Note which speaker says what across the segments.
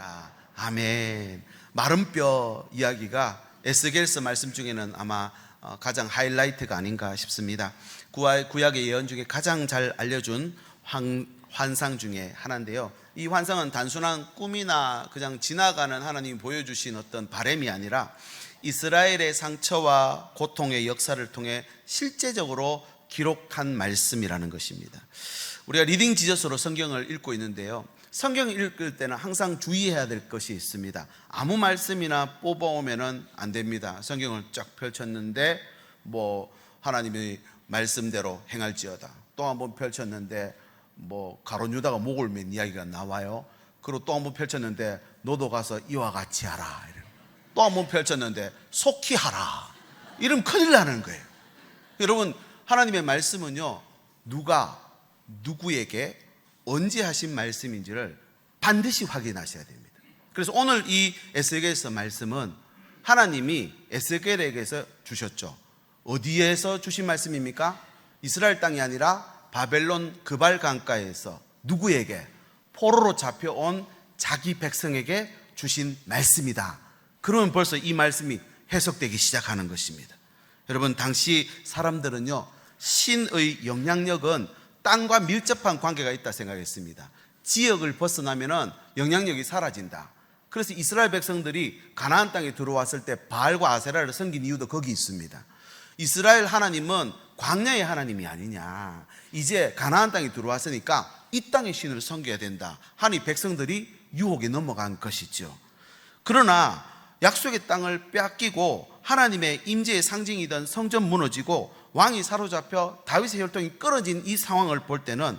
Speaker 1: 살아나리라. 아멘. 마른 뼈 이야기가 에스겔서 말씀 중에는 아마 가장 하이라이트가 아닌가 싶습니다. 구약의 예언 중에 가장 잘 알려준 환상 중에 하나인데요, 이 환상은 단순한 꿈이나 그냥 지나가는 하나님이 보여주신 어떤 바람이 아니라 이스라엘의 상처와 고통의 역사를 통해 실제적으로 기록한 말씀이라는 것입니다. 우리가 리딩 지저스로 성경을 읽고 있는데요, 성경을 읽을 때는 항상 주의해야 될 것이 있습니다. 아무 말씀이나 뽑아오면 안 됩니다. 성경을 쫙 펼쳤는데 하나님의 말씀대로 행할지어다. 또 한 번 펼쳤는데 가룟 유다가 목을 맨 이야기가 나와요. 그리고 또 한 번 펼쳤는데 너도 가서 이와 같이 하라. 또 한 번 펼쳤는데 속히 하라. 이러면 큰일 나는 거예요. 여러분, 하나님의 말씀은요, 누가 누구에게 언제 하신 말씀인지를 반드시 확인하셔야 됩니다. 그래서 오늘 이 에스겔서 말씀은 하나님이 에스겔에게서 주셨죠. 어디에서 주신 말씀입니까? 이스라엘 땅이 아니라 바벨론 그발 강가에서 누구에게? 포로로 잡혀온 자기 백성에게 주신 말씀이다. 그러면 벌써 이 말씀이 해석되기 시작하는 것입니다. 여러분, 당시 사람들은요, 신의 영향력은 땅과 밀접한 관계가 있다 생각했습니다. 지역을 벗어나면 영향력이 사라진다. 그래서 이스라엘 백성들이 가나안 땅에 들어왔을 때 바알과 아세라를 섬긴 이유도 거기 있습니다. 이스라엘 하나님은 광야의 하나님이 아니냐, 이제 가나안 땅에 들어왔으니까 이 땅의 신을 섬겨야 된다 하니 백성들이 유혹에 넘어간 것이죠. 그러나 약속의 땅을 빼앗기고 하나님의 임재의 상징이던 성전 무너지고 왕이 사로잡혀 다윗의 혈통이 끊어진 이 상황을 볼 때는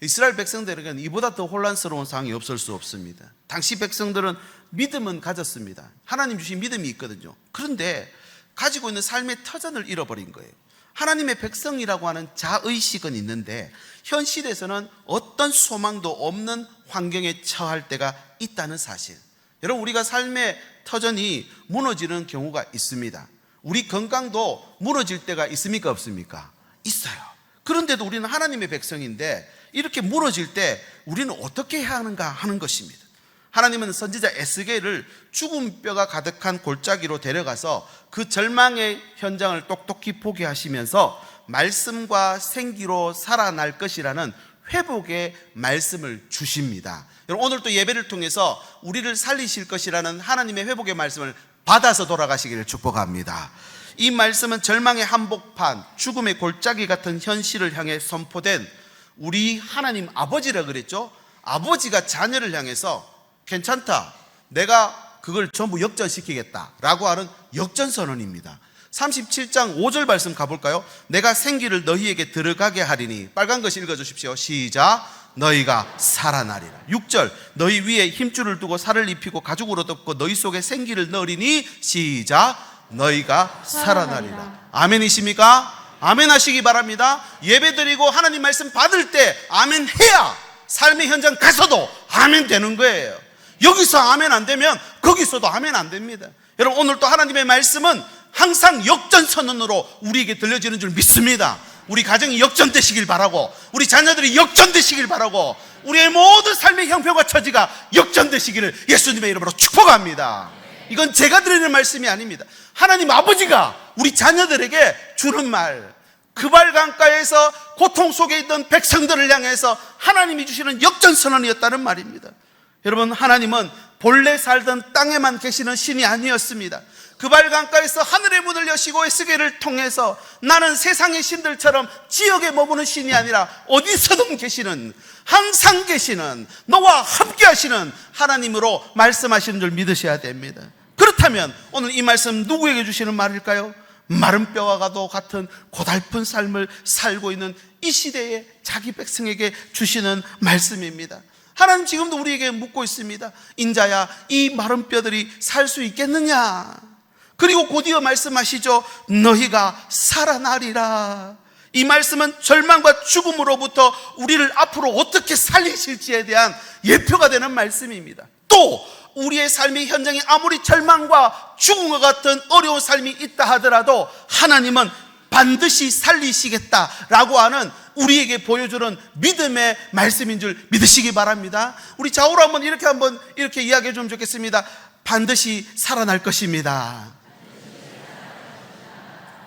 Speaker 1: 이스라엘 백성들에게는 이보다 더 혼란스러운 상황이 없을 수 없습니다. 당시 백성들은 믿음은 가졌습니다. 하나님 주신 믿음이 있거든요. 그런데 가지고 있는 삶의 터전을 잃어버린 거예요. 하나님의 백성이라고 하는 자의식은 있는데 현실에서는 어떤 소망도 없는 환경에 처할 때가 있다는 사실. 여러분, 우리가 삶의 터전이 무너지는 경우가 있습니다. 우리 건강도 무너질 때가 있습니까? 없습니까? 있어요. 그런데도 우리는 하나님의 백성인데 이렇게 무너질 때 우리는 어떻게 해야 하는가 하는 것입니다. 하나님은 선지자 에스겔을 죽은 뼈가 가득한 골짜기로 데려가서 그 절망의 현장을 똑똑히 보게 하시면서 말씀과 생기로 살아날 것이라는 회복의 말씀을 주십니다. 여러분, 오늘 또 예배를 통해서 우리를 살리실 것이라는 하나님의 회복의 말씀을 받아서 돌아가시기를 축복합니다. 이 말씀은 절망의 한복판, 죽음의 골짜기 같은 현실을 향해 선포된 우리 하나님 아버지라 그랬죠. 아버지가 자녀를 향해서 괜찮다, 내가 그걸 전부 역전시키겠다 라고 하는 역전선언입니다. 37장 5절 말씀 가볼까요? 내가 생기를 너희에게 들어가게 하리니, 빨간 것이 읽어주십시오. 시작. 너희가 살아나리라. 6절 너희 위에 힘줄을 두고 살을 입히고 가죽으로 덮고 너희 속에 생기를 넣으리니, 시작. 너희가 살아나리라. 아멘이십니까? 아멘 하시기 바랍니다. 예배 드리고 하나님 말씀 받을 때 아멘 해야 삶의 현장 가서도 아멘 되는 거예요. 여기서 아멘 안 되면 거기서도 아멘 안 됩니다. 여러분, 오늘 또 하나님의 말씀은 항상 역전선언으로 우리에게 들려지는 줄 믿습니다. 우리 가정이 역전되시길 바라고, 우리 자녀들이 역전되시길 바라고, 우리의 모든 삶의 형편과 처지가 역전되시기를 예수님의 이름으로 축복합니다. 이건 제가 드리는 말씀이 아닙니다. 하나님 아버지가 우리 자녀들에게 주는 말, 그발 강가에서 고통 속에 있던 백성들을 향해서 하나님이 주시는 역전선언이었다는 말입니다. 여러분, 하나님은 본래 살던 땅에만 계시는 신이 아니었습니다. 그발 강가에서 하늘의 문을 여시고 에스겔을 통해서 나는 세상의 신들처럼 지역에 머무는 신이 아니라 어디서든 계시는, 항상 계시는, 너와 함께 하시는 하나님으로 말씀하시는 줄 믿으셔야 됩니다. 그렇다면 오늘 이 말씀 누구에게 주시는 말일까요? 마른 뼈와 같은 고달픈 삶을 살고 있는 이 시대의 자기 백성에게 주시는 말씀입니다. 하나님 지금도 우리에게 묻고 있습니다. 인자야, 이 마른 뼈들이 살 수 있겠느냐? 그리고 곧이어 말씀하시죠. 너희가 살아나리라. 이 말씀은 절망과 죽음으로부터 우리를 앞으로 어떻게 살리실지에 대한 예표가 되는 말씀입니다. 또 우리의 삶의 현장에 아무리 절망과 죽음과 같은 어려운 삶이 있다 하더라도 하나님은 반드시 살리시겠다라고 하는 우리에게 보여주는 믿음의 말씀인 줄 믿으시기 바랍니다. 우리 좌우로 한번 이렇게 이야기해 주면 좋겠습니다. 반드시 살아날 것입니다.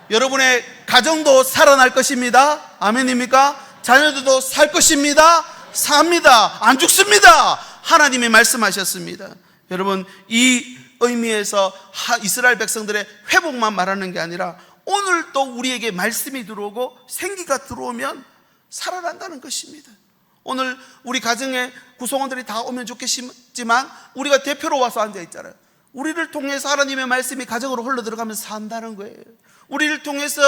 Speaker 1: 여러분의 가정도 살아날 것입니다. 아멘입니까? 자녀들도 살 것입니다. 삽니다. 안 죽습니다. 하나님이 말씀하셨습니다. 여러분, 이 의미에서 이스라엘 백성들의 회복만 말하는 게 아니라 오늘 또 우리에게 말씀이 들어오고 생기가 들어오면 살아난다는 것입니다. 오늘 우리 가정의 구성원들이 다 오면 좋겠지만 우리가 대표로 와서 앉아 있잖아요. 우리를 통해서 하나님의 말씀이 가정으로 흘러들어가면서 산다는 거예요. 우리를 통해서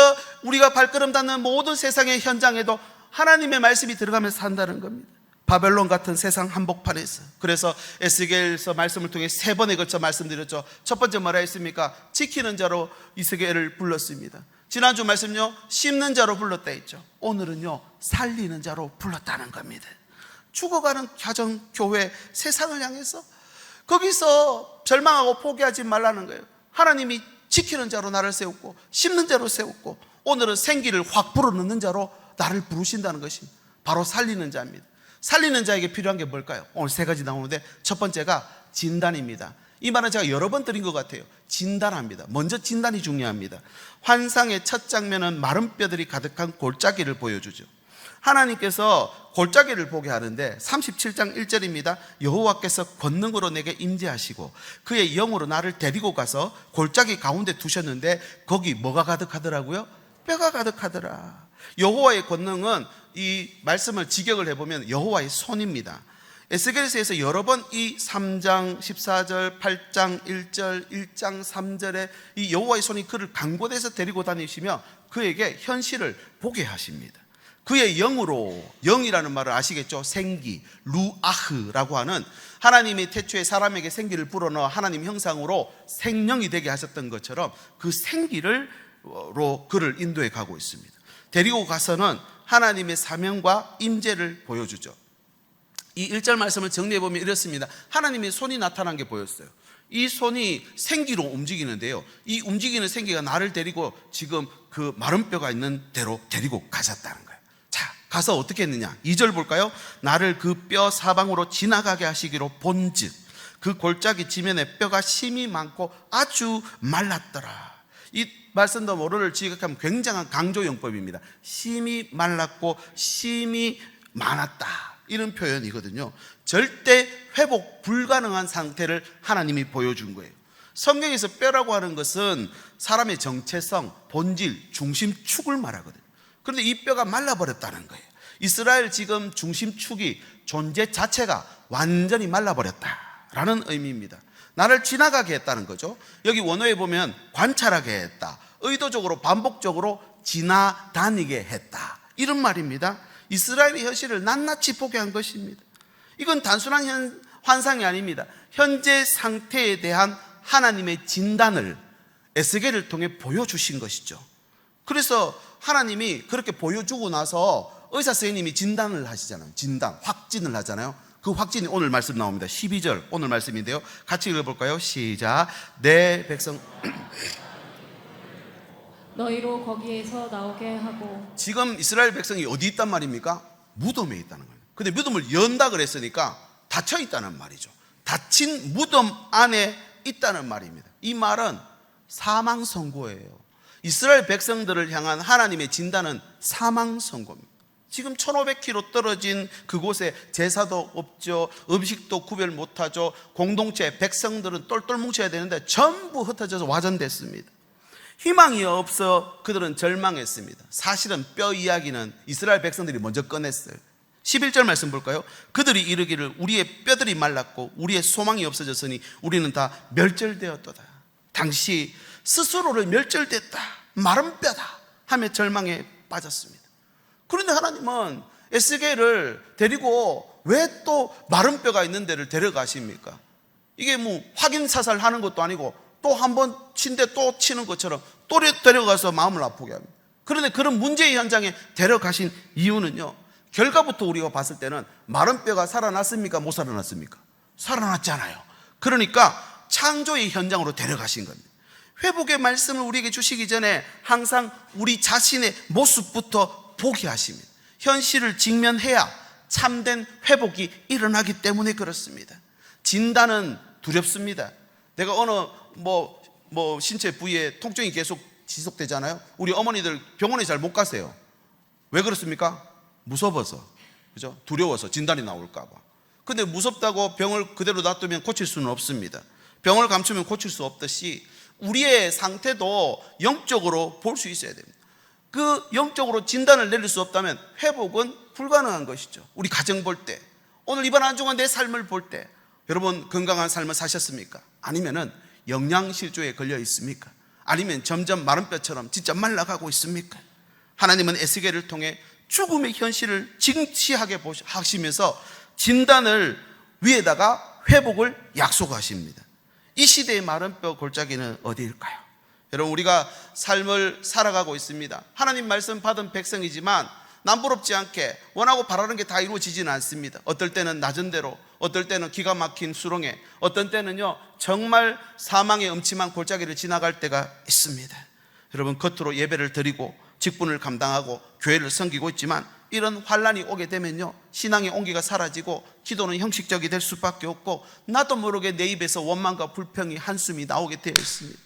Speaker 1: 우리가 발걸음 닿는 모든 세상의 현장에도 하나님의 말씀이 들어가면서 산다는 겁니다. 바벨론 같은 세상 한복판에서. 그래서 에스겔서 말씀을 통해 3번에 걸쳐 말씀드렸죠. 첫 번째 뭐라 했습니까? 지키는 자로 이스겔을 불렀습니다. 지난주 말씀요, 심는 자로 불렀다 했죠. 오늘은요, 살리는 자로 불렀다는 겁니다. 죽어가는 가정, 교회, 세상을 향해서 거기서 절망하고 포기하지 말라는 거예요. 하나님이 지키는 자로 나를 세웠고 심는 자로 세웠고 오늘은 생기를 확 불어넣는 자로 나를 부르신다는 것입니다. 바로 살리는 자입니다. 살리는 자에게 필요한 게 뭘까요? 오늘 3가지 나오는데 첫 번째가 진단입니다. 이 말은 제가 여러 번 드린 것 같아요. 진단합니다. 먼저 진단이 중요합니다. 환상의 첫 장면은 마른 뼈들이 가득한 골짜기를 보여주죠. 하나님께서 골짜기를 보게 하는데 37장 1절입니다. 여호와께서 권능으로 내게 임재하시고 그의 영으로 나를 데리고 가서 골짜기 가운데 두셨는데 거기 뭐가 가득하더라고요? 뼈가 가득하더라. 여호와의 권능은 이 말씀을 직역을 해보면 여호와의 손입니다. 에스겔서에서 여러 번 이 3장 14절 8장 1절 1장 3절에 이 여호와의 손이 그를 강곳에서 데리고 다니시며 그에게 현실을 보게 하십니다. 그의 영으로, 영이라는 말을 아시겠죠? 생기, 루아흐라고 하는 하나님이 태초에 사람에게 생기를 불어넣어 하나님 형상으로 생명이 되게 하셨던 것처럼 그 생기로 그를 인도해 가고 있습니다. 데리고 가서는 하나님의 사명과 임재를 보여주죠. 이 1절 말씀을 정리해 보면 이렇습니다. 하나님의 손이 나타난 게 보였어요. 이 손이 생기로 움직이는데요, 이 움직이는 생기가 나를 데리고 지금 그 마른 뼈가 있는 데로 데리고 가셨다는 거예요. 자, 가서 어떻게 했느냐? 2절 볼까요? 나를 그 뼈 사방으로 지나가게 하시기로 본즉 그 골짜기 지면에 뼈가 심이 많고 아주 말랐더라. 이 말씀도 모르를 지각하면 굉장한 강조용법입니다. 심이 말랐고 심이 많았다, 이런 표현이거든요. 절대 회복 불가능한 상태를 하나님이 보여준 거예요. 성경에서 뼈라고 하는 것은 사람의 정체성, 본질, 중심축을 말하거든요. 그런데 이 뼈가 말라버렸다는 거예요. 이스라엘 지금 중심축이, 존재 자체가 완전히 말라버렸다라는 의미입니다. 나를 지나가게 했다는 거죠. 여기 원어에 보면 관찰하게 했다, 의도적으로 반복적으로 지나다니게 했다, 이런 말입니다. 이스라엘의 현실을 낱낱이 보게 한 것입니다. 이건 단순한 환상이 아닙니다. 현재 상태에 대한 하나님의 진단을 에스겔을 통해 보여주신 것이죠. 그래서 하나님이 그렇게 보여주고 나서 의사 선생님이 진단을 하시잖아요. 진단, 확진을 하잖아요. 그 확진이 오늘 말씀 나옵니다. 12절 오늘 말씀인데요, 같이 읽어볼까요? 시작. 내 백성
Speaker 2: 너희로 거기에서 나오게 하고.
Speaker 1: 지금 이스라엘 백성이 어디 있단 말입니까? 무덤에 있다는 거예요. 근데 무덤을 연다 그랬으니까 닫혀 있다는 말이죠. 닫힌 무덤 안에 있다는 말입니다. 이 말은 사망 선고예요. 이스라엘 백성들을 향한 하나님의 진단은 사망 선고입니다. 지금 1500km 떨어진 그곳에 제사도 없죠. 음식도 구별 못하죠. 공동체 백성들은 똘똘 뭉쳐야 되는데 전부 흩어져서 와전됐습니다. 희망이 없어 그들은 절망했습니다. 사실은 뼈 이야기는 이스라엘 백성들이 먼저 꺼냈어요. 11절 말씀 볼까요? 그들이 이르기를 우리의 뼈들이 말랐고 우리의 소망이 없어졌으니 우리는 다 멸절되었도다. 당시 스스로를 멸절됐다, 마른 뼈다 하며 절망에 빠졌습니다. 그런데 하나님은 에스겔을 데리고 왜 또 마른 뼈가 있는 데를 데려가십니까? 이게 뭐 확인 사살하는 것도 아니고 또 한 번 친데 또 치는 것처럼 또 데려가서 마음을 아프게 합니다. 그런데 그런 문제의 현장에 데려가신 이유는요, 결과부터 우리가 봤을 때는 마른 뼈가 살아났습니까? 못 살아났습니까? 살아났잖아요. 그러니까 창조의 현장으로 데려가신 겁니다. 회복의 말씀을 우리에게 주시기 전에 항상 우리 자신의 모습부터 보게 하십니다. 현실을 직면해야 참된 회복이 일어나기 때문에 그렇습니다. 진단은 두렵습니다. 내가 어느 신체 부위에 통증이 계속 지속되잖아요. 우리 어머니들 병원에 잘 못 가세요. 왜 그렇습니까? 무서워서, 그죠? 두려워서 진단이 나올까봐. 근데 무섭다고 병을 그대로 놔두면 고칠 수는 없습니다. 병을 감추면 고칠 수 없듯이 우리의 상태도 영적으로 볼 수 있어야 됩니다. 그 영적으로 진단을 내릴 수 없다면 회복은 불가능한 것이죠. 우리 가정 볼 때, 오늘 이번 한 주간 내 삶을 볼 때 여러분 건강한 삶을 사셨습니까? 아니면은 영양실조에 걸려 있습니까? 아니면 점점 마른 뼈처럼 진짜 말라가고 있습니까? 하나님은 에스겔을 통해 죽음의 현실을 진치하게 하시면서 진단을 위에다가 회복을 약속하십니다. 이 시대의 마른 뼈 골짜기는 어디일까요? 여러분, 우리가 삶을 살아가고 있습니다. 하나님 말씀 받은 백성이지만 남부럽지 않게 원하고 바라는 게 다 이루어지지는 않습니다. 어떨 때는 낮은 데로, 어떨 때는 기가 막힌 수렁에, 어떤 때는요 정말 사망의 음침한 골짜기를 지나갈 때가 있습니다. 여러분, 겉으로 예배를 드리고 직분을 감당하고 교회를 섬기고 있지만 이런 환란이 오게 되면요 신앙의 온기가 사라지고 기도는 형식적이 될 수밖에 없고 나도 모르게 내 입에서 원망과 불평이 한숨이 나오게 되어 있습니다.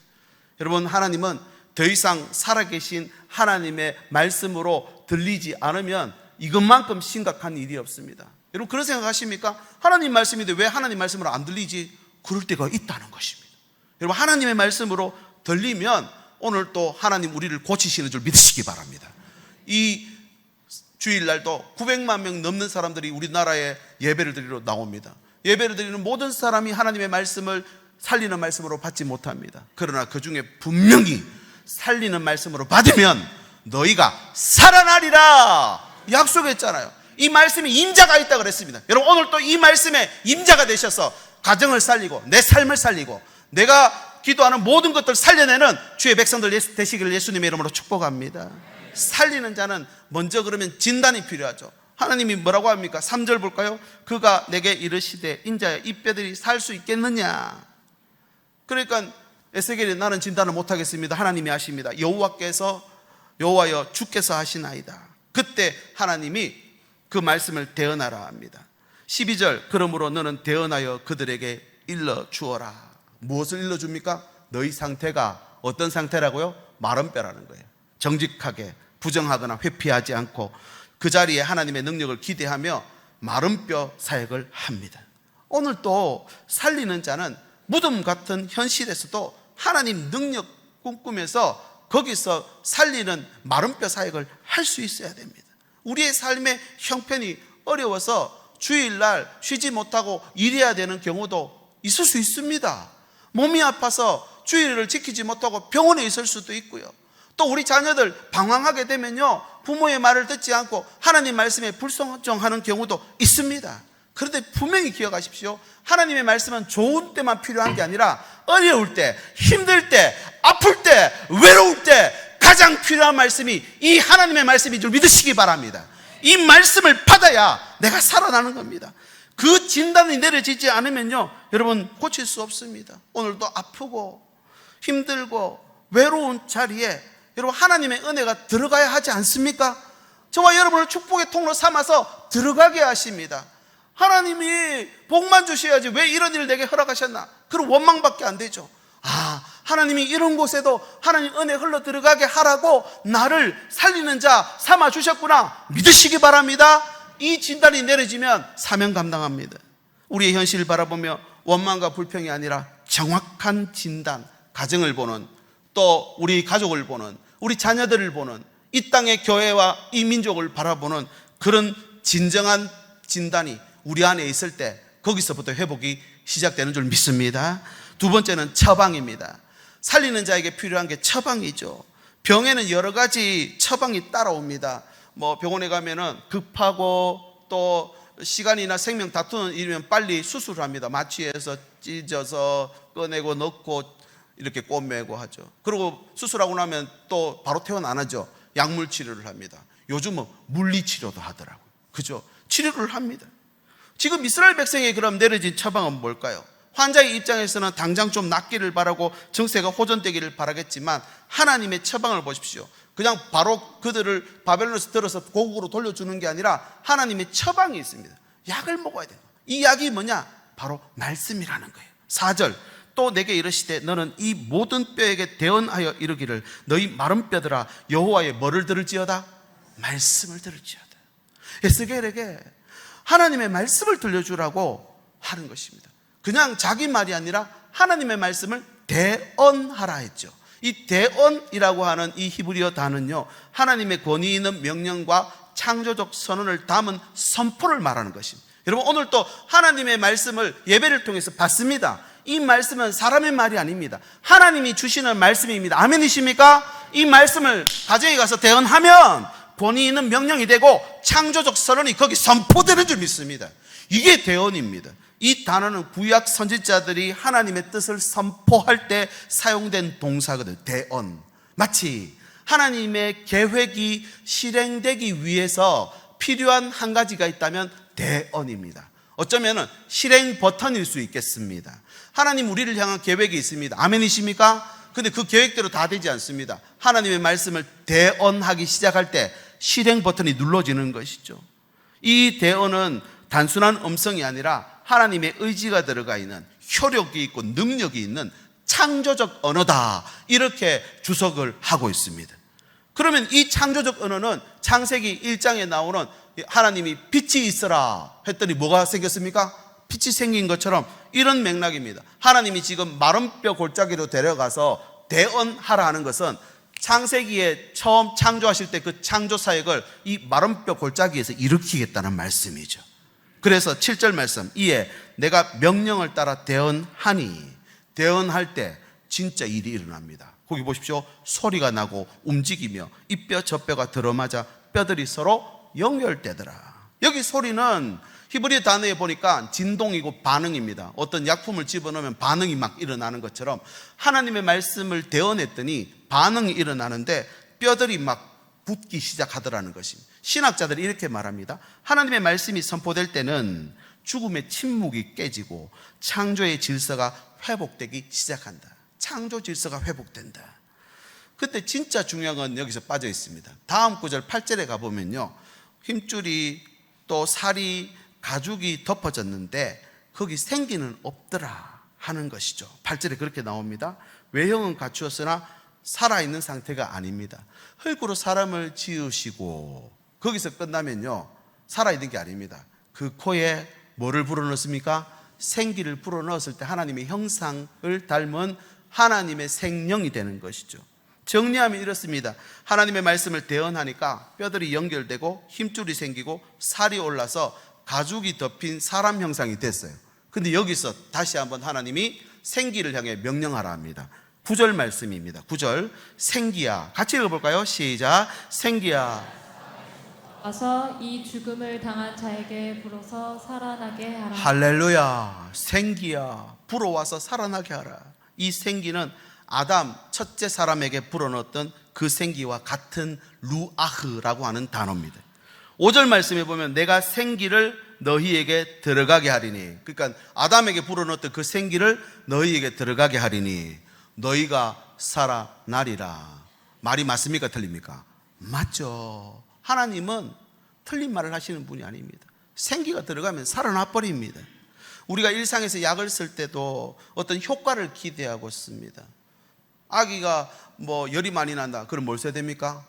Speaker 1: 여러분, 하나님은 더 이상 살아계신 하나님의 말씀으로 들리지 않으면 이것만큼 심각한 일이 없습니다. 여러분, 그런 생각하십니까? 하나님 말씀인데 왜 하나님 말씀으로 안 들리지? 그럴 때가 있다는 것입니다. 여러분, 하나님의 말씀으로 들리면 오늘 또 하나님 우리를 고치시는 줄 믿으시기 바랍니다. 이 주일날도 900만 명 넘는 사람들이 우리나라에 예배를 드리러 나옵니다. 예배를 드리는 모든 사람이 하나님의 말씀을 살리는 말씀으로 받지 못합니다. 그러나 그 중에 분명히 살리는 말씀으로 받으면 너희가 살아나리라 약속했잖아요. 이 말씀에 임자가 있다 그랬습니다. 여러분, 오늘 또 이 말씀에 임자가 되셔서 가정을 살리고 내 삶을 살리고 내가 기도하는 모든 것들 살려내는 주의 백성들 되시기를 예수님의 이름으로 축복합니다. 살리는 자는 먼저 그러면 진단이 필요하죠. 하나님이 뭐라고 합니까? 3절 볼까요? 그가 내게 이르시되 인자야 이 뼈들이 살 수 있겠느냐. 그러니까 에스겔이 나는 진단을 못하겠습니다. 하나님이 하십니다. 여호와여 주께서 하시나이다. 그때 하나님이 그 말씀을 대언하라 합니다. 12절 그러므로 너는 대언하여 그들에게 일러 주어라. 무엇을 일러 줍니까? 너희 상태가 어떤 상태라고요? 마른 뼈라는 거예요. 정직하게 부정하거나 회피하지 않고 그 자리에 하나님의 능력을 기대하며 마른 뼈 사역을 합니다. 오늘 또 살리는 자는 무덤 같은 현실에서도 하나님 능력 꿈꾸면서 거기서 살리는 마른 뼈 사역을 할 수 있어야 됩니다. 우리의 삶의 형편이 어려워서 주일날 쉬지 못하고 일해야 되는 경우도 있을 수 있습니다. 몸이 아파서 주일을 지키지 못하고 병원에 있을 수도 있고요. 또 우리 자녀들 방황하게 되면요 부모의 말을 듣지 않고 하나님 말씀에 불순종하는 경우도 있습니다. 그런데 분명히 기억하십시오. 하나님의 말씀은 좋은 때만 필요한 게 아니라 어려울 때, 힘들 때, 아플 때, 외로울 때 가장 필요한 말씀이 이 하나님의 말씀인 줄 믿으시기 바랍니다. 이 말씀을 받아야 내가 살아나는 겁니다. 그 진단이 내려지지 않으면요 여러분 고칠 수 없습니다. 오늘도 아프고 힘들고 외로운 자리에 여러분 하나님의 은혜가 들어가야 하지 않습니까? 저와 여러분을 축복의 통로 삼아서 들어가게 하십니다. 하나님이 복만 주셔야지 왜 이런 일을 내게 허락하셨나? 그런 원망밖에 안 되죠. 하나님이 이런 곳에도 하나님 은혜 흘러 들어가게 하라고 나를 살리는 자 삼아 주셨구나 믿으시기 바랍니다. 이 진단이 내려지면 사명 감당합니다. 우리의 현실을 바라보며 원망과 불평이 아니라 정확한 진단, 가정을 보는, 또 우리 가족을 보는, 우리 자녀들을 보는, 이 땅의 교회와 이 민족을 바라보는 그런 진정한 진단이 우리 안에 있을 때 거기서부터 회복이 시작되는 줄 믿습니다. 두 번째는 처방입니다. 살리는 자에게 필요한 게 처방이죠. 병에는 여러 가지 처방이 따라옵니다. 병원에 가면은 급하고 또 시간이나 생명 다투는 일이면 빨리 수술을 합니다. 마취해서 찢어서 꺼내고 넣고 이렇게 꿰매고 하죠. 그리고 수술하고 나면 또 바로 퇴원 안 하죠. 약물 치료를 합니다. 요즘은 물리 치료도 하더라고요. 그죠? 치료를 합니다. 지금 이스라엘 백성에게 그럼 내려진 처방은 뭘까요? 환자의 입장에서는 당장 좀 낫기를 바라고 증세가 호전되기를 바라겠지만 하나님의 처방을 보십시오. 그냥 바로 그들을 바벨론에서 들어서 고국으로 돌려주는 게 아니라 하나님의 처방이 있습니다. 약을 먹어야 돼요. 이 약이 뭐냐? 바로 말씀이라는 거예요. 4절, 또 내게 이르시되 너는 이 모든 뼈에게 대언하여 이르기를 너희 마른 뼈들아 여호와의 뭐를 들을지어다? 말씀을 들을지어다. 에스겔에게 하나님의 말씀을 들려주라고 하는 것입니다. 그냥 자기 말이 아니라 하나님의 말씀을 대언하라 했죠. 이 대언이라고 하는 이 히브리어 단어는요, 하나님의 권위 있는 명령과 창조적 선언을 담은 선포를 말하는 것입니다. 여러분, 오늘 또 하나님의 말씀을 예배를 통해서 받습니다. 이 말씀은 사람의 말이 아닙니다. 하나님이 주시는 말씀입니다. 아멘이십니까? 이 말씀을 가정에 가서 대언하면 권위 있는 명령이 되고 창조적 선언이 거기 선포되는 줄 믿습니다. 이게 대언입니다. 이 단어는 구약 선지자들이 하나님의 뜻을 선포할 때 사용된 동사거든요. 대언. 마치 하나님의 계획이 실행되기 위해서 필요한 한 가지가 있다면 대언입니다. 어쩌면 실행 버튼일 수 있겠습니다. 하나님 우리를 향한 계획이 있습니다. 아멘이십니까? 근데 그 계획대로 다 되지 않습니다. 하나님의 말씀을 대언하기 시작할 때 실행 버튼이 눌러지는 것이죠. 이 대언은 단순한 음성이 아니라 하나님의 의지가 들어가 있는, 효력이 있고 능력이 있는 창조적 언어다, 이렇게 주석을 하고 있습니다. 그러면 이 창조적 언어는 창세기 1장에 나오는 하나님이 빛이 있어라 했더니 뭐가 생겼습니까? 빛이 생긴 것처럼 이런 맥락입니다. 하나님이 지금 마른 뼈 골짜기로 데려가서 대언하라 하는 것은 창세기에 처음 창조하실 때 그 창조 사역을 이 마른 뼈 골짜기에서 일으키겠다는 말씀이죠. 그래서 7절 말씀, 이에 내가 명령을 따라 대언하니, 대언할 때 진짜 일이 일어납니다. 거기 보십시오. 소리가 나고 움직이며 이 뼈 저 뼈가 들어맞아 뼈들이 서로 연결되더라. 여기 소리는 히브리 단어에 보니까 진동이고 반응입니다. 어떤 약품을 집어넣으면 반응이 막 일어나는 것처럼 하나님의 말씀을 대언했더니 반응이 일어나는데 뼈들이 막 붙기 시작하더라는 것입니다. 신학자들이 이렇게 말합니다. 하나님의 말씀이 선포될 때는 죽음의 침묵이 깨지고 창조의 질서가 회복되기 시작한다. 창조 질서가 회복된다. 그때 진짜 중요한 건 여기서 빠져 있습니다. 다음 구절 8절에 가보면요, 힘줄이 또 살이 가죽이 덮어졌는데 거기 생기는 없더라 하는 것이죠. 8절에 그렇게 나옵니다. 외형은 갖추었으나 살아있는 상태가 아닙니다. 흙으로 사람을 지으시고, 거기서 끝나면요 살아있는 게 아닙니다. 그 코에 뭐를 불어넣습니까? 생기를 불어넣었을 때 하나님의 형상을 닮은 하나님의 생명이 되는 것이죠. 정리하면 이렇습니다. 하나님의 말씀을 대언하니까 뼈들이 연결되고 힘줄이 생기고 살이 올라서 가죽이 덮인 사람 형상이 됐어요. 근데 여기서 다시 한번 하나님이 생기를 향해 명령하라 합니다. 9절 말씀입니다. 9절, 생기야. 같이 읽어볼까요? 시작. 생기야,
Speaker 2: 와서 이 죽음을 당한 자에게 불어서 살아나게 하라.
Speaker 1: 할렐루야. 생기야, 불어와서 살아나게 하라. 이 생기는 아담 첫째 사람에게 불어넣었던 그 생기와 같은 루아흐라고 하는 단어입니다. 5절 말씀에 보면 내가 생기를 너희에게 들어가게 하리니, 그러니까 아담에게 불어넣었던 그 생기를 너희에게 들어가게 하리니 너희가 살아나리라. 말이 맞습니까? 틀립니까? 맞죠. 하나님은 틀린 말을 하시는 분이 아닙니다. 생기가 들어가면 살아나 버립니다. 우리가 일상에서 약을 쓸 때도 어떤 효과를 기대하고 씁니다. 아기가 뭐 열이 많이 난다, 그럼 뭘 써야 됩니까?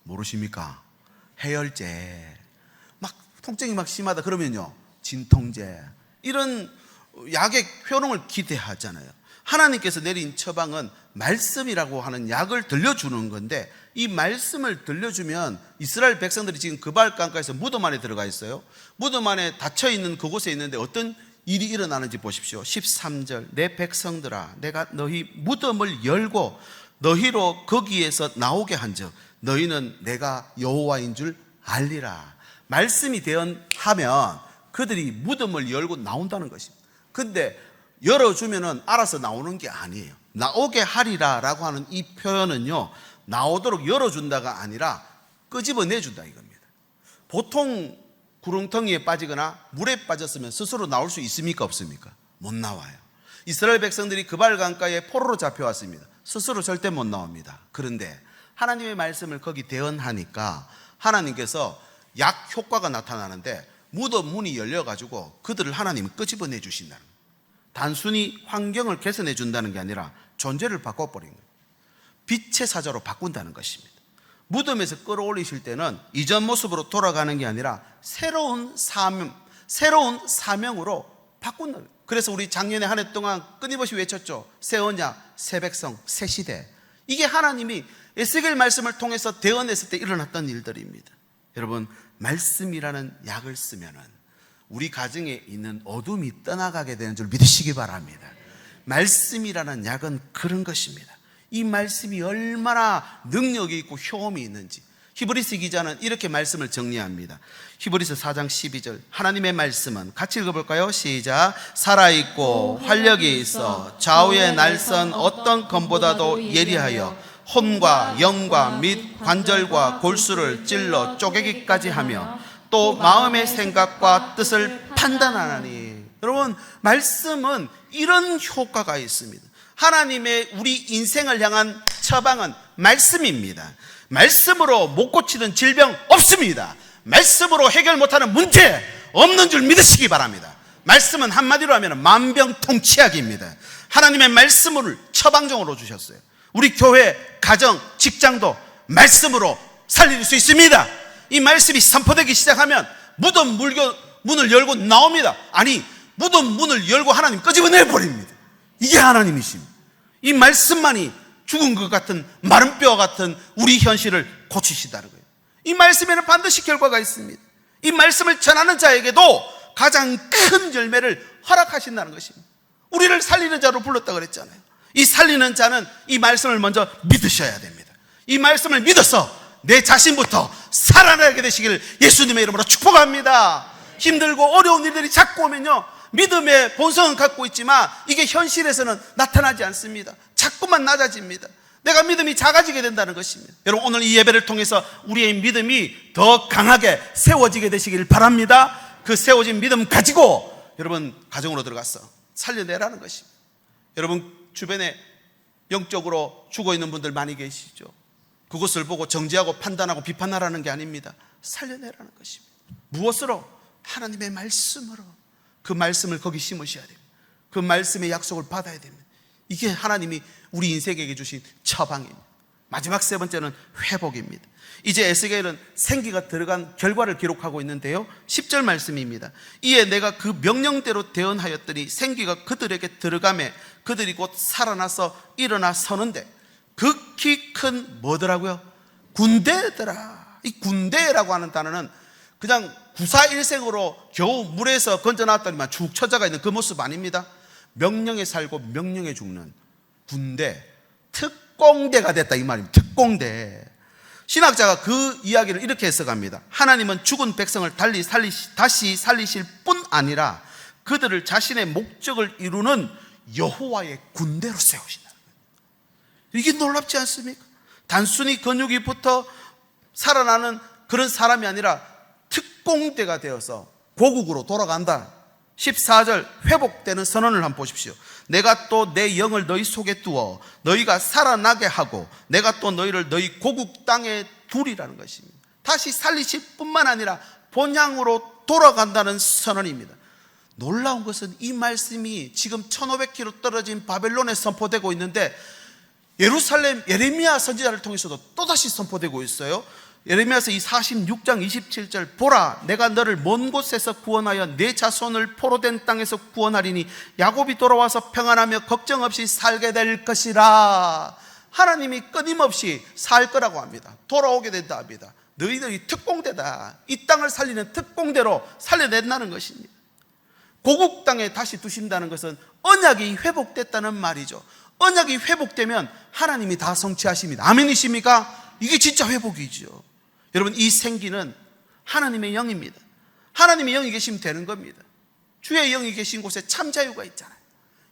Speaker 1: 모르십니까? 해열제. 막 통증이 막 심하다 그러면요 진통제. 이런 약의 효능을 기대하잖아요. 하나님께서 내린 처방은 말씀이라고 하는 약을 들려주는 건데, 이 말씀을 들려주면 이스라엘 백성들이 지금 그발 강가에서 무덤 안에 들어가 있어요. 무덤 안에 닫혀있는 그곳에 있는데 어떤 일이 일어나는지 보십시오. 13절, 내 백성들아 내가 너희 무덤을 열고 너희로 거기에서 나오게 한즉 너희는 내가 여호와인 줄 알리라. 말씀이 대언하면 그들이 무덤을 열고 나온다는 것입니다. 근데 열어주면은 알아서 나오는 게 아니에요. 나오게 하리라 라고 하는 이 표현은요, 나오도록 열어준다가 아니라 끄집어내준다 이겁니다. 보통 구렁텅이에 빠지거나 물에 빠졌으면 스스로 나올 수 있습니까? 없습니까? 못 나와요. 이스라엘 백성들이 그발 강가에 포로로 잡혀왔습니다. 스스로 절대 못 나옵니다. 그런데 하나님의 말씀을 거기 대언하니까 하나님께서 약 효과가 나타나는데 무덤 문이 열려가지고 그들을 하나님이 끄집어내 주신다는 거예요. 단순히 환경을 개선해 준다는 게 아니라 존재를 바꿔버린 거예요. 빛의 사자로 바꾼다는 것입니다. 무덤에서 끌어올리실 때는 이전 모습으로 돌아가는 게 아니라 새로운 사명으로 바꾼다. 그래서 우리 작년에 한 해 동안 끊임없이 외쳤죠. 새 언약, 새 백성, 새 시대. 이게 하나님이 에스겔 말씀을 통해서 대언했을 때 일어났던 일들입니다. 여러분, 말씀이라는 약을 쓰면은 우리 가정에 있는 어둠이 떠나가게 되는 줄 믿으시기 바랍니다. 말씀이라는 약은 그런 것입니다. 이 말씀이 얼마나 능력이 있고 효험이 있는지 히브리서 기자는 이렇게 말씀을 정리합니다. 히브리서 4장 12절 하나님의 말씀은 같이 읽어볼까요? 시작. 살아있고 활력이 있어 좌우에 날선 어떤 검보다도 예리하여 혼과 영과 및 관절과 골수를 찔러 쪼개기까지 하며 또 마음의 생각과 뜻을 판단하나니. 여러분, 말씀은 이런 효과가 있습니다. 하나님의 우리 인생을 향한 처방은 말씀입니다. 말씀으로 못 고치는 질병 없습니다. 말씀으로 해결 못하는 문제 없는 줄 믿으시기 바랍니다. 말씀은 한마디로 하면 만병통치약입니다. 하나님의 말씀을 처방종으로 주셨어요. 우리 교회, 가정, 직장도 말씀으로 살릴 수 있습니다. 이 말씀이 선포되기 시작하면 무덤 문을 열고 나옵니다. 아니, 무덤 문을 열고 하나님 끄집어내버립니다. 이게 하나님이십니다. 이 말씀만이 죽은 것 같은 마른 뼈와 같은 우리 현실을 고치시다는 거예요. 이 말씀에는 반드시 결과가 있습니다. 이 말씀을 전하는 자에게도 가장 큰 열매를 허락하신다는 것입니다. 우리를 살리는 자로 불렀다고 그랬잖아요. 이 살리는 자는 이 말씀을 먼저 믿으셔야 됩니다. 이 말씀을 믿어서 내 자신부터 살아나게 되시길 예수님의 이름으로 축복합니다. 힘들고 어려운 일들이 자꾸 오면요, 믿음의 본성은 갖고 있지만 이게 현실에서는 나타나지 않습니다. 자꾸만 낮아집니다. 내가 믿음이 작아지게 된다는 것입니다. 여러분, 오늘 이 예배를 통해서 우리의 믿음이 더 강하게 세워지게 되시길 바랍니다. 그 세워진 믿음 가지고 여러분 가정으로 들어가서 살려내라는 것입니다. 여러분 주변에 영적으로 죽어있는 분들 많이 계시죠. 그것을 보고 정죄하고 판단하고 비판하라는 게 아닙니다. 살려내라는 것입니다. 무엇으로? 하나님의 말씀으로. 그 말씀을 거기 심으셔야 됩니다. 그 말씀의 약속을 받아야 됩니다. 이게 하나님이 우리 인생에게 주신 처방입니다. 마지막 세 번째는 회복입니다. 이제 에스겔은 생기가 들어간 결과를 기록하고 있는데요, 10절 말씀입니다. 이에 내가 그 명령대로 대언하였더니 생기가 그들에게 들어가매 그들이 곧 살아나서 일어나 서는데 극히 큰 뭐더라고요? 군대더라. 이 군대라고 하는 단어는 그냥 구사일생으로 겨우 물에서 건져놨더니만 축 처져가 있는 그 모습 아닙니다. 명령에 살고 명령에 죽는 군대, 특공대가 됐다 이 말입니다. 특공대. 신학자가 그 이야기를 이렇게 해석합니다. 하나님은 죽은 백성을 다시 살리실 뿐 아니라 그들을 자신의 목적을 이루는 여호와의 군대로 세우신다는 거예요. 이게 놀랍지 않습니까? 단순히 근육이 붙어 살아나는 그런 사람이 아니라 특공대가 되어서 고국으로 돌아간다. 14절 회복되는 선언을 한번 보십시오. 내가 또 내 영을 너희 속에 두어 너희가 살아나게 하고 내가 또 너희를 너희 고국 땅에 두리라는 것입니다. 다시 살리실 뿐만 아니라 본향으로 돌아간다는 선언입니다. 놀라운 것은 이 말씀이 지금 1500km 떨어진 바벨론에 선포되고 있는데 예루살렘 예레미야 선지자를 통해서도 또다시 선포되고 있어요. 예레미야서 이 46장 27절 보라 내가 너를 먼 곳에서 구원하여 내 자손을 포로된 땅에서 구원하리니 야곱이 돌아와서 평안하며 걱정 없이 살게 될 것이라. 하나님이 끊임없이 살 거라고 합니다. 돌아오게 된다 합니다. 너희들이 특공대다. 이 땅을 살리는 특공대로 살려낸다는 것입니다. 고국 땅에 다시 두신다는 것은 언약이 회복됐다는 말이죠. 언약이 회복되면 하나님이 다 성취하십니다. 아멘이십니까? 이게 진짜 회복이죠. 여러분, 이 생기는 하나님의 영입니다. 하나님의 영이 계시면 되는 겁니다. 주의 영이 계신 곳에 참 자유가 있잖아요.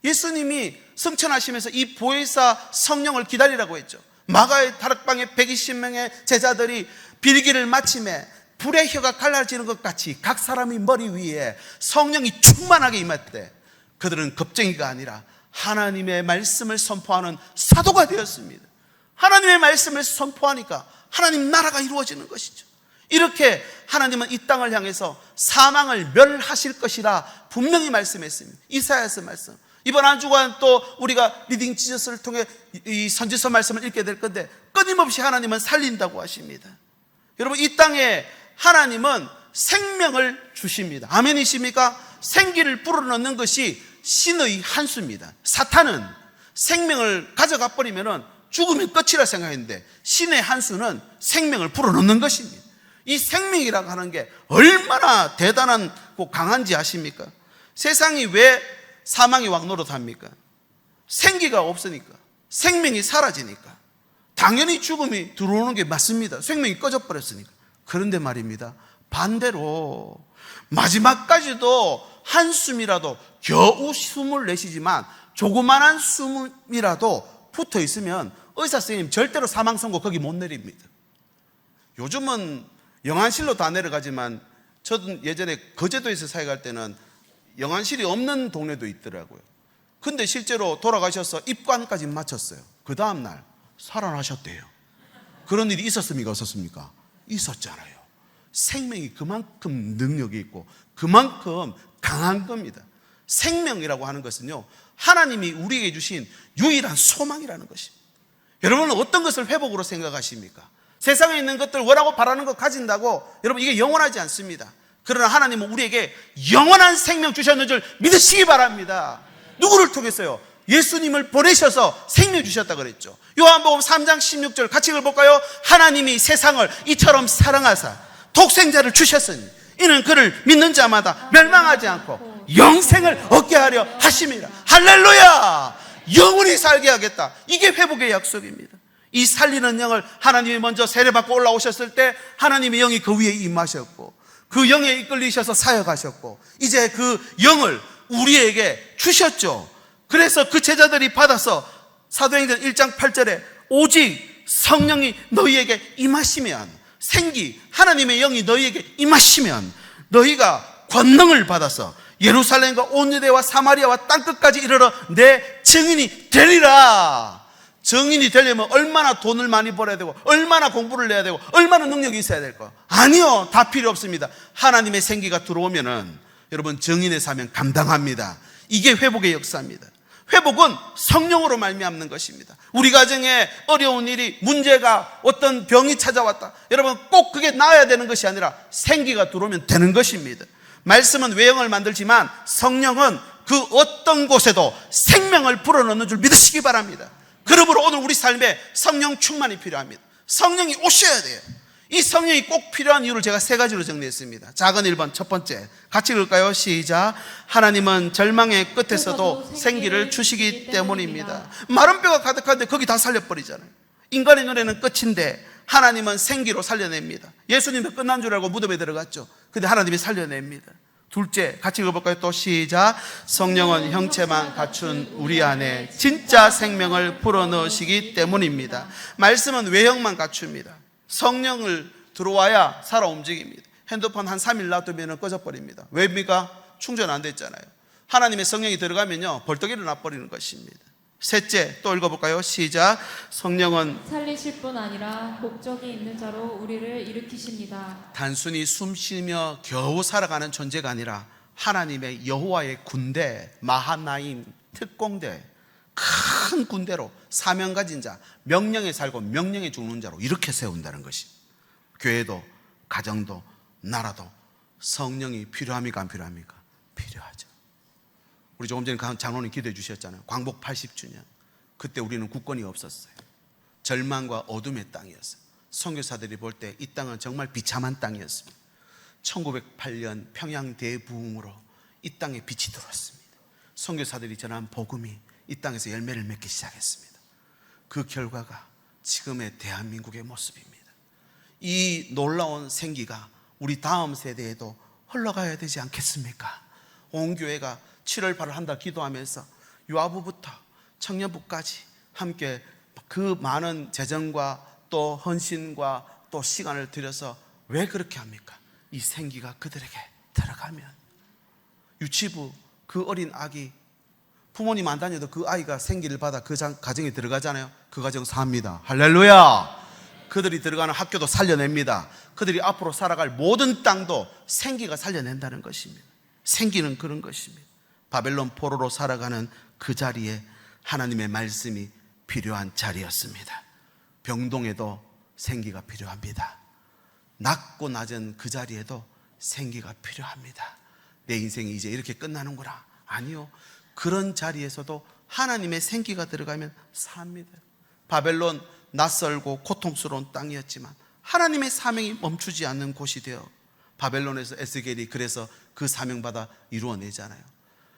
Speaker 1: 예수님이 승천하시면서 이 보혜사 성령을 기다리라고 했죠. 마가의 다락방에 120명의 제자들이 빌기를 마침에 불의 혀가 갈라지는 것 같이 각 사람이 머리 위에 성령이 충만하게 임했대. 그들은 겁쟁이가 아니라 하나님의 말씀을 선포하는 사도가 되었습니다. 하나님의 말씀을 선포하니까 하나님 나라가 이루어지는 것이죠. 이렇게 하나님은 이 땅을 향해서 사망을 멸하실 것이라 분명히 말씀했습니다. 이사야서 말씀. 이번 한 주간 또 우리가 리딩 지저스를 통해 이 선지서 말씀을 읽게 될 건데 끊임없이 하나님은 살린다고 하십니다. 여러분, 이 땅에 하나님은 생명을 주십니다. 아멘이십니까? 생기를 불어넣는 것이 신의 한수입니다. 사탄은 생명을 가져가 버리면 죽으면 끝이라 생각했는데 신의 한수는 생명을 불어넣는 것입니다. 이 생명이라고 하는 게 얼마나 대단하고 강한지 아십니까? 세상이 왜 사망의 왕노릇합니까? 생기가 없으니까, 생명이 사라지니까 당연히 죽음이 들어오는 게 맞습니다. 생명이 꺼져버렸으니까. 그런데 말입니다, 반대로 마지막까지도 한숨이라도 겨우 숨을 내쉬지만 조그만한 숨이라도 붙어 있으면 의사 선생님 절대로 사망 선고 거기 못 내립니다. 요즘은 영안실로 다 내려가지만 저도 예전에 거제도에서 사역할 때는 영안실이 없는 동네도 있더라고요. 근데 실제로 돌아가셔서 입관까지 마쳤어요. 그 다음날 살아나셨대요. 그런 일이 있었습니까? 없었습니까? 있었잖아요. 생명이 그만큼 능력이 있고 그만큼 강한 겁니다. 생명이라고 하는 것은요, 하나님이 우리에게 주신 유일한 소망이라는 것입니다. 여러분은 어떤 것을 회복으로 생각하십니까? 세상에 있는 것들 원하고 바라는 것 가진다고 여러분 이게 영원하지 않습니다. 그러나 하나님은 우리에게 영원한 생명 주셨는 줄 믿으시기 바랍니다. 누구를 통해서요? 예수님을 보내셔서 생명 주셨다 그랬죠. 요한복음 3장 16절 같이 읽어볼까요? 하나님이 세상을 이처럼 사랑하사 독생자를 주셨으니 이는 그를 믿는 자마다 멸망하지 않고 영생을 얻게 하려 하심이라. 할렐루야! 영원히 살게 하겠다. 이게 회복의 약속입니다. 이 살리는 영을 하나님이 먼저 세례받고 올라오셨을 때 하나님의 영이 그 위에 임하셨고 그 영에 이끌리셔서 사역하셨고 이제 그 영을 우리에게 주셨죠. 그래서 그 제자들이 받아서 사도행전 1장 8절에 오직 성령이 너희에게 임하시면, 생기 하나님의 영이 너희에게 임하시면 너희가 권능을 받아서 예루살렘과 온 유대와 사마리아와 땅끝까지 이르러 내 증인이 되리라. 증인이 되려면 얼마나 돈을 많이 벌어야 되고 얼마나 공부를 해야 되고 얼마나 능력이 있어야 될까? 아니요, 다 필요 없습니다. 하나님의 생기가 들어오면은 여러분 증인의 사명 감당합니다. 이게 회복의 역사입니다. 회복은 성령으로 말미암는 것입니다. 우리 가정에 어려운 일이, 문제가, 어떤 병이 찾아왔다, 여러분 꼭 그게 나아야 되는 것이 아니라 생기가 들어오면 되는 것입니다. 말씀은 외형을 만들지만 성령은 그 어떤 곳에도 생명을 불어넣는 줄 믿으시기 바랍니다. 그러므로 오늘 우리 삶에 성령 충만이 필요합니다. 성령이 오셔야 돼요. 이 성령이 꼭 필요한 이유를 제가 3가지로 정리했습니다. 작은 1번 첫 번째 같이 읽을까요? 시작. 하나님은 절망의 끝에서도 생기를 주시기 때문입니다. 마른 뼈가 가득한데 거기 다 살려버리잖아요. 인간의 눈에는 끝인데 하나님은 생기로 살려냅니다. 예수님도 끝난 줄 알고 무덤에 들어갔죠. 근데 하나님이 살려냅니다. 둘째 같이 읽어볼까요? 또 시작. 성령은 형체만 갖춘 우리 안에 진짜 생명을 불어넣으시기 때문입니다. 말씀은 외형만 갖춥니다. 성령을 들어와야 살아 움직입니다. 핸드폰 한 3일 놔두면 꺼져버립니다. 왜입니까? 충전 안 됐잖아요. 하나님의 성령이 들어가면요 벌떡 일어나 버리는 것입니다. 셋째 또 읽어볼까요? 시작. 성령은
Speaker 2: 살리실 뿐 아니라 목적이 있는 자로 우리를 일으키십니다.
Speaker 1: 단순히 숨쉬며 겨우 살아가는 존재가 아니라 하나님의 여호와의 군대, 마하나임 특공대, 큰 군대로 사명 가진 자, 명령에 살고 명령에 죽는 자로 이렇게 세운다는 것이. 교회도 가정도 나라도 성령이 필요합니까? 안 필요합니까? 필요하죠. 우리 조금 전에 장로님 기도해 주셨잖아요. 광복 80주년. 그때 우리는 국권이 없었어요. 절망과 어둠의 땅이었어요. 선교사들이 볼 때 이 땅은 정말 비참한 땅이었습니다. 1908년 평양 대부흥으로 이 땅에 빛이 들어왔습니다. 선교사들이 전한 복음이 이 땅에서 열매를 맺기 시작했습니다. 그 결과가 지금의 대한민국의 모습입니다. 이 놀라운 생기가 우리 다음 세대에도 흘러가야 되지 않겠습니까? 온 교회가 7월 8월 한 달 기도하면서 유아부부터 청년부까지 함께 그 많은 재정과 또 헌신과 또 시간을 들여서 왜 그렇게 합니까? 이 생기가 그들에게 들어가면 유치부 그 어린 아기 부모님 안 다녀도 그 아이가 생기를 받아 그 가정에 들어가잖아요. 그 가정 삽니다. 할렐루야. 그들이 들어가는 학교도 살려냅니다. 그들이 앞으로 살아갈 모든 땅도 생기가 살려낸다는 것입니다. 생기는 그런 것입니다. 바벨론 포로로 살아가는 그 자리에 하나님의 말씀이 필요한 자리였습니다. 병동에도 생기가 필요합니다. 낮고 낮은 그 자리에도 생기가 필요합니다. 내 인생이 이제 이렇게 끝나는구나. 아니요. 그런 자리에서도 하나님의 생기가 들어가면 삽니다. 바벨론 낯설고 고통스러운 땅이었지만 하나님의 사명이 멈추지 않는 곳이 되어 바벨론에서 에스겔이 그래서 그 사명받아 이루어내잖아요.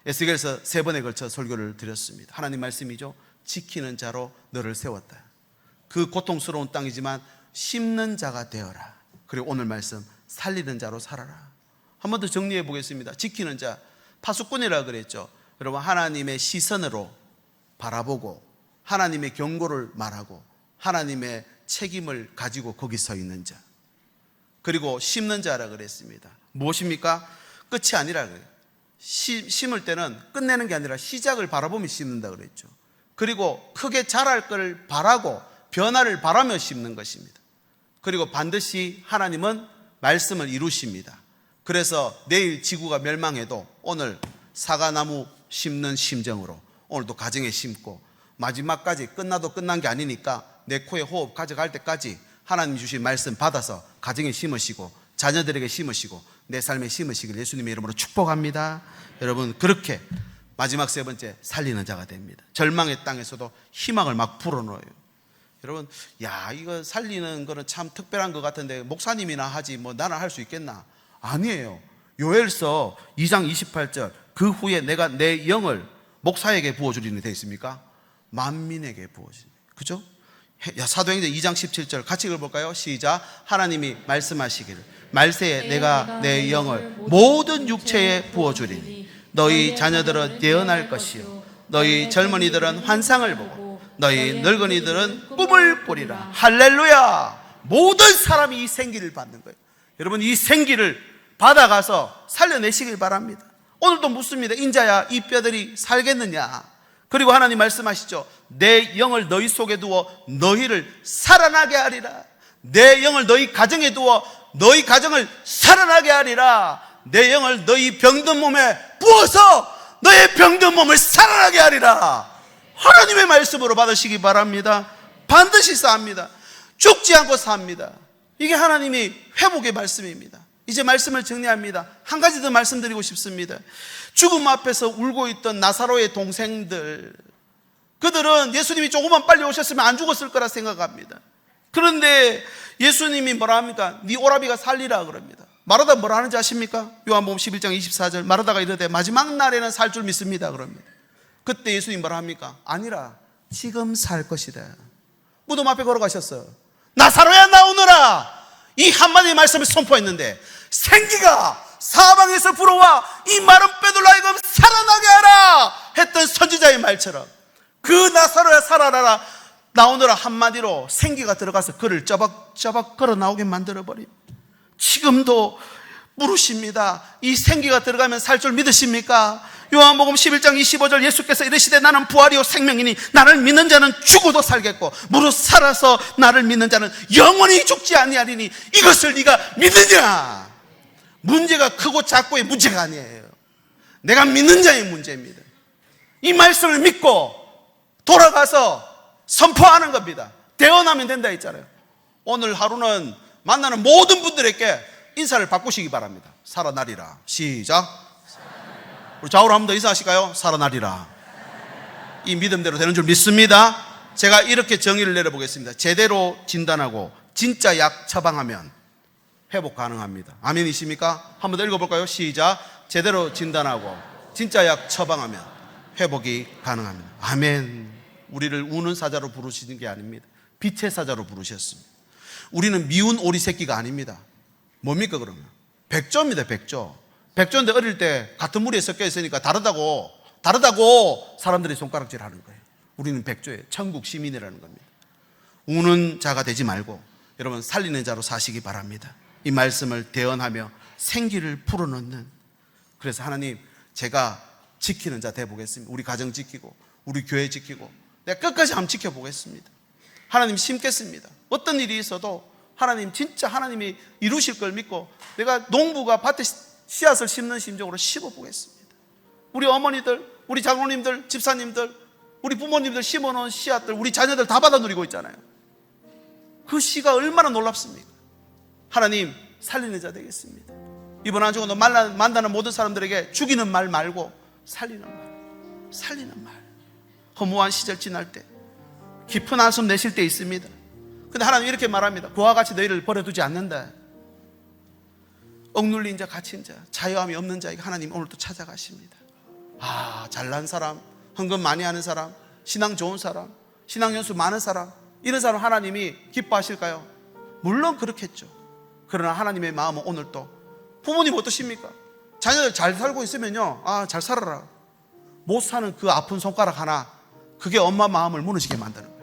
Speaker 1: 에스겔에서 3번에 걸쳐 설교를 드렸습니다. 하나님 말씀이죠. 지키는 자로 너를 세웠다. 그 고통스러운 땅이지만 심는 자가 되어라. 그리고 오늘 말씀 살리는 자로 살아라. 한 번 더 정리해 보겠습니다. 지키는 자, 파수꾼이라 그랬죠. 여러분, 하나님의 시선으로 바라보고 하나님의 경고를 말하고 하나님의 책임을 가지고 거기 서 있는 자. 그리고 심는 자라 그랬습니다. 무엇입니까? 끝이 아니라 그래요. 심을 때는 끝내는 게 아니라 시작을 바라보며 심는다 그랬죠. 그리고 크게 자랄 걸 바라고 변화를 바라며 심는 것입니다. 그리고 반드시 하나님은 말씀을 이루십니다. 그래서 내일 지구가 멸망해도 오늘 사과나무 심는 심정으로 오늘도 가정에 심고 마지막까지 끝나도 끝난 게 아니니까 내 코에 호흡 가져갈 때까지 하나님 주신 말씀 받아서 가정에 심으시고 자녀들에게 심으시고 내 삶에 심으시길 예수님의 이름으로 축복합니다. 여러분, 그렇게 마지막 3번째 살리는 자가 됩니다. 절망의 땅에서도 희망을 막 불어넣어요. 여러분, 이거 살리는 거는 참 특별한 것 같은데 목사님이나 하지 뭐 나는 할 수 있겠나? 아니에요. 요엘서 2장 28절 그 후에 내가 내 영을 목사에게 부어주리니 되어 있습니까? 만민에게 부어주리니. 그죠? 사도행전 2장 17절 같이 읽어볼까요? 시작. 하나님이 말씀하시기를 말세에 내가 내 영을 모든 육체에 부어주리니 너희 자녀들은 예언할 것이요 너희 젊은이들은 환상을 보고 너희 늙은이들은 꿈을 꾸리라. 할렐루야. 모든 사람이 이 생기를 받는 거예요. 여러분, 이 생기를 받아가서 살려내시길 바랍니다. 오늘도 묻습니다. 인자야, 이 뼈들이 살겠느냐? 그리고 하나님 말씀하시죠. 내 영을 너희 속에 두어 너희를 살아나게 하리라. 내 영을 너희 가정에 두어 너희 가정을 살아나게 하리라. 내 영을 너희 병든 몸에 부어서 너의 병든 몸을 살아나게 하리라. 하나님의 말씀으로 받으시기 바랍니다. 반드시 삽니다. 죽지 않고 삽니다. 이게 하나님이 회복의 말씀입니다. 이제 말씀을 정리합니다. 한 가지 더 말씀드리고 싶습니다. 죽음 앞에서 울고 있던 나사로의 동생들, 그들은 예수님이 조금만 빨리 오셨으면 안 죽었을 거라 생각합니다. 그런데 예수님이 뭐라 합니까? 네 오라비가 살리라 그럽니다. 마르다 뭐라 하는지 아십니까? 요한복음 11장 24절 마르다가 이르되 마지막 날에는 살 줄 믿습니다 그럽니다. 그때 예수님 뭐라 합니까? 아니라 지금 살 것이다. 무덤 앞에 걸어가셨어요. 나사로야 나오너라. 이 한마디의 말씀을 선포했는데 생기가 사방에서 불어와 이 마른 뼈들 하여금 살아나게 하라 했던 선지자의 말처럼 그 나사로야 살아나라 나오너라 한마디로 생기가 들어가서 그를 쩌박쩌박 걸어 나오게 만들어버립니다. 지금도 물으십니다. 이 생기가 들어가면 살 줄 믿으십니까? 요한복음 11장 25절 예수께서 이르시되 나는 부활이요 생명이니 나를 믿는 자는 죽어도 살겠고 무릇 살아서 나를 믿는 자는 영원히 죽지 아니하리니 이것을 네가 믿느냐? 문제가 크고 작고의 문제가 아니에요. 내가 믿는 자의 문제입니다. 이 말씀을 믿고 돌아가서 선포하는 겁니다. 대언하면 된다 했잖아요. 오늘 하루는 만나는 모든 분들에게 인사를 바꾸시기 바랍니다. 살아나리라. 시작. 우리 좌우로 한 번 더 인사하실까요? 살아나리라. 이 믿음대로 되는 줄 믿습니다. 제가 이렇게 정의를 내려보겠습니다. 제대로 진단하고 진짜 약 처방하면 회복 가능합니다. 아멘이십니까? 한 번 더 읽어볼까요? 시작. 제대로 진단하고 진짜 약 처방하면 회복이 가능합니다. 아멘. 우리를 우는 사자로 부르시는 게 아닙니다. 빛의 사자로 부르셨습니다. 우리는 미운 오리 새끼가 아닙니다. 뭡니까 그러면? 백조입니다. 백조. 백조인데 어릴 때 같은 무리에 섞여 있으니까 다르다고 사람들이 손가락질 하는 거예요. 우리는 백조예요. 천국 시민이라는 겁니다. 우는 자가 되지 말고 여러분 살리는 자로 사시기 바랍니다. 이 말씀을 대언하며 생기를 불어넣는, 그래서 하나님 제가 지키는 자 되보겠습니다. 우리 가정 지키고 우리 교회 지키고 내가 끝까지 한번 지켜보겠습니다. 하나님 심겠습니다. 어떤 일이 있어도 하나님 진짜 하나님이 이루실 걸 믿고 내가 농부가 밭에 씨앗을 심는 심정으로 심어보겠습니다. 우리 어머니들, 우리 장로님들, 집사님들, 우리 부모님들 심어놓은 씨앗들 우리 자녀들 다 받아 누리고 있잖아요. 그 씨가 얼마나 놀랍습니까? 하나님 살리는 자 되겠습니다. 이번 한 주간도 만나는 모든 사람들에게 죽이는 말 말고 살리는 말. 허무한 시절 지날 때 깊은 한숨 내쉴 때 있습니다. 근데 하나님 이렇게 말합니다. 그와 같이 너희를 버려두지 않는다. 억눌린 자, 갇힌 자, 자유함이 없는 자에게 하나님 오늘 또 찾아가십니다. 잘난 사람, 헌금 많이 하는 사람, 신앙 좋은 사람, 신앙 연수 많은 사람, 이런 사람 하나님이 기뻐하실까요? 물론 그렇겠죠. 그러나 하나님의 마음은 오늘 또 부모님 어떠십니까? 자녀들 잘 살고 있으면요, 잘 살아라. 못 사는 그 아픈 손가락 하나, 그게 엄마 마음을 무너지게 만드는 거예요.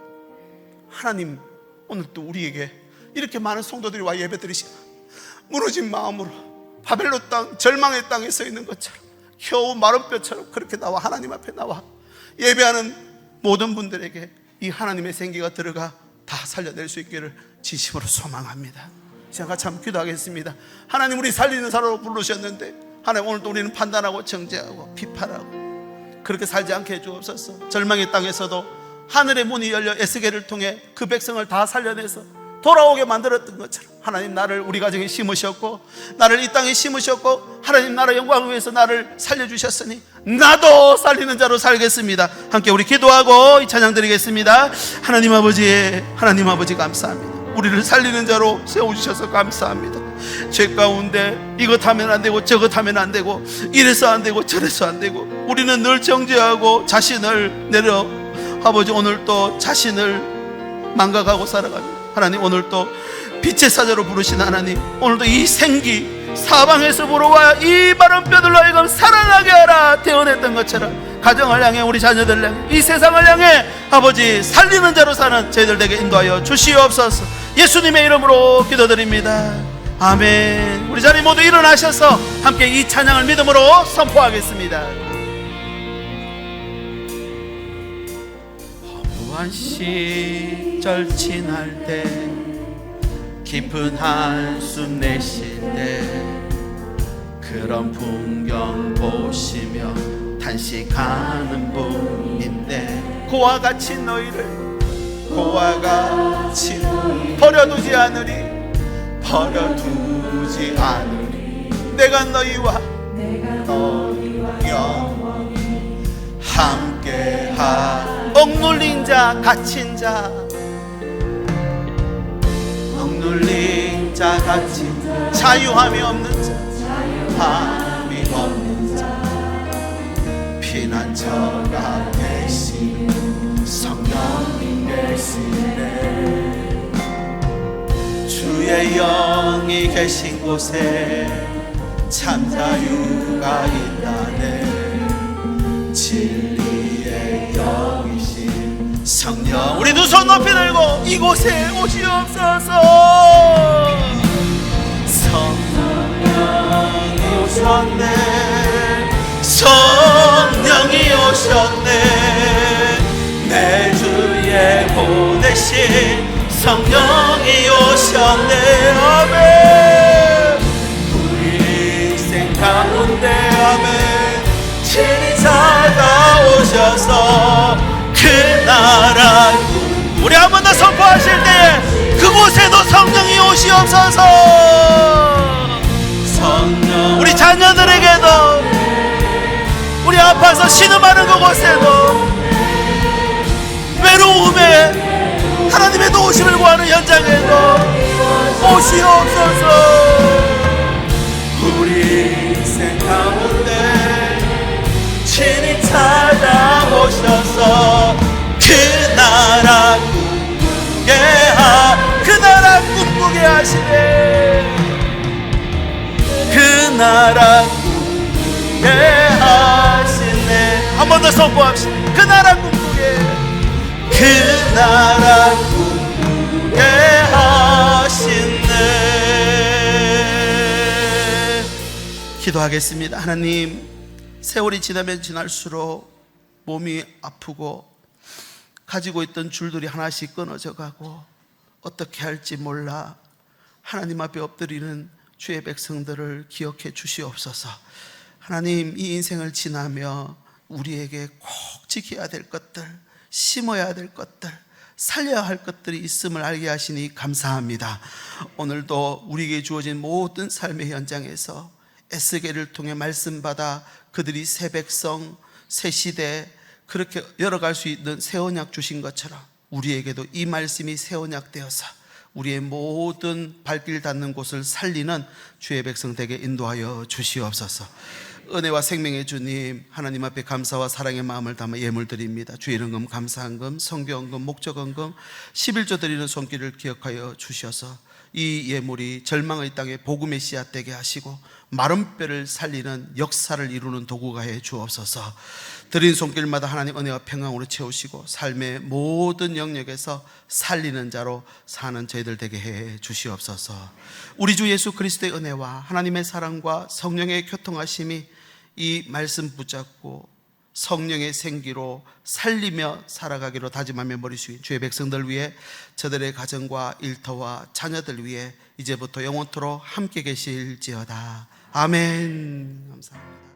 Speaker 1: 하나님 오늘 또 우리에게 이렇게 많은 성도들이 와 예배 드리시면 무너진 마음으로 바벨론 땅, 절망의 땅에 서 있는 것처럼 겨우 마른 뼈처럼 그렇게 나와 하나님 앞에 나와 예배하는 모든 분들에게 이 하나님의 생기가 들어가 다 살려낼 수 있기를 진심으로 소망합니다. 제가 같이 한번 기도하겠습니다. 하나님 우리 살리는 사람으로 부르셨는데 하나님 오늘도 우리는 판단하고 정죄하고 비판하고 그렇게 살지 않게 해주옵소서. 절망의 땅에서도 하늘의 문이 열려 에스겔을 통해 그 백성을 다 살려내서 돌아오게 만들었던 것처럼 하나님 나를 우리 가정에 심으셨고 나를 이 땅에 심으셨고 하나님 나라 영광을 위해서 나를 살려주셨으니 나도 살리는 자로 살겠습니다. 함께 우리 기도하고 이 찬양 드리겠습니다. 하나님 아버지 감사합니다. 우리를 살리는 자로 세워주셔서 감사합니다. 죄 가운데 이것 하면 안 되고 저것 하면 안 되고 이래서 안 되고 저래서 안 되고 우리는 늘 정죄하고 자신을 내려 아버지 오늘 또 자신을 망각하고 살아갑니다. 하나님 오늘 또 빛의 사자로 부르신 하나님 오늘도 이 생기 사방에서 불어와 이 마른 뼈들로 하여금 살아나게 하라 태어냈던 것처럼 가정을 향해 우리 자녀들 향해 이 세상을 향해 아버지 살리는 자로 사는 저희들에게 인도하여 주시옵소서. 예수님의 이름으로 기도드립니다. 아멘. 우리 자리 모두 일어나셔서 함께 이 찬양을 믿음으로 선포하겠습니다. 허무한 시절 지날 때 깊은 한숨 내쉴 때 그런 풍경 보시며 탄식하는 분인데 그와 같이 너희를 버려두지 않으리 내가 너희와 영원히 함께하. 억눌린 자, 갇힌 자, 억눌린 자, 갇힌 자, 자유함이 없는 자, 피난처가 되시는 성령이 되시네. 주의 영이 계신 곳에 참 자유가 있다네. 진리의 영이신 성령 우리 두 손 높이 들고 이곳에 오시옵소서. 성령이 오셨네. 성령이 오셨네. 내 주에 보내신 성령이 오셨네. 아멘. 우리 인생 가운데 아멘 친히 찾아오셔서 그 나라 우리 한 번 더 선포하실 때 그곳에도 성령이 오시옵소서. 성령 우리 자녀들에게도 우리 아파서 신음하는 그곳에도 외로움에 하나님의 도우심을 구하는 현장에도 오시옵소서. 우리 인생 가운데 친히 찾아오셔서 그 나라 꿈꾸게 하시네. 그 나라 꿈꾸게 하시네. 한 번 더 선포합시다. 그 나라 꿈꾸게, 그 나라 꿈꾸게 하시네. 기도하겠습니다. 하나님, 세월이 지나면 지날수록 몸이 아프고 가지고 있던 줄들이 하나씩 끊어져 가고 어떻게 할지 몰라 하나님 앞에 엎드리는 주의 백성들을 기억해 주시옵소서. 하나님, 이 인생을 지나며 우리에게 꼭 지켜야 될 것들, 심어야 될 것들, 살려야 할 것들이 있음을 알게 하시니 감사합니다. 오늘도 우리에게 주어진 모든 삶의 현장에서 에스겔을 통해 말씀받아 그들이 새 백성, 새 시대 그렇게 열어갈 수 있는 새 언약 주신 것처럼 우리에게도 이 말씀이 새 언약 되어서 우리의 모든 발길 닿는 곳을 살리는 주의 백성 되게 인도하여 주시옵소서. 은혜와 생명의 주님, 하나님 앞에 감사와 사랑의 마음을 담아 예물 드립니다. 주일헌금, 감사헌금, 성교헌금, 목적헌금, 11조 드리는 손길을 기억하여 주셔서 이 예물이 절망의 땅에 복음의 씨앗 되게 하시고 마른 뼈를 살리는 역사를 이루는 도구가 해 주옵소서. 드린 손길마다 하나님 은혜와 평강으로 채우시고 삶의 모든 영역에서 살리는 자로 사는 저희들 되게 해 주시옵소서. 우리 주 예수 그리스도의 은혜와 하나님의 사랑과 성령의 교통하심이 이 말씀 붙잡고 성령의 생기로 살리며 살아가기로 다짐하며 머리 숙인 주의 백성들 위해, 저들의 가정과 일터와 자녀들 위해 이제부터 영원토록 함께 계실지어다. 아멘. 감사합니다.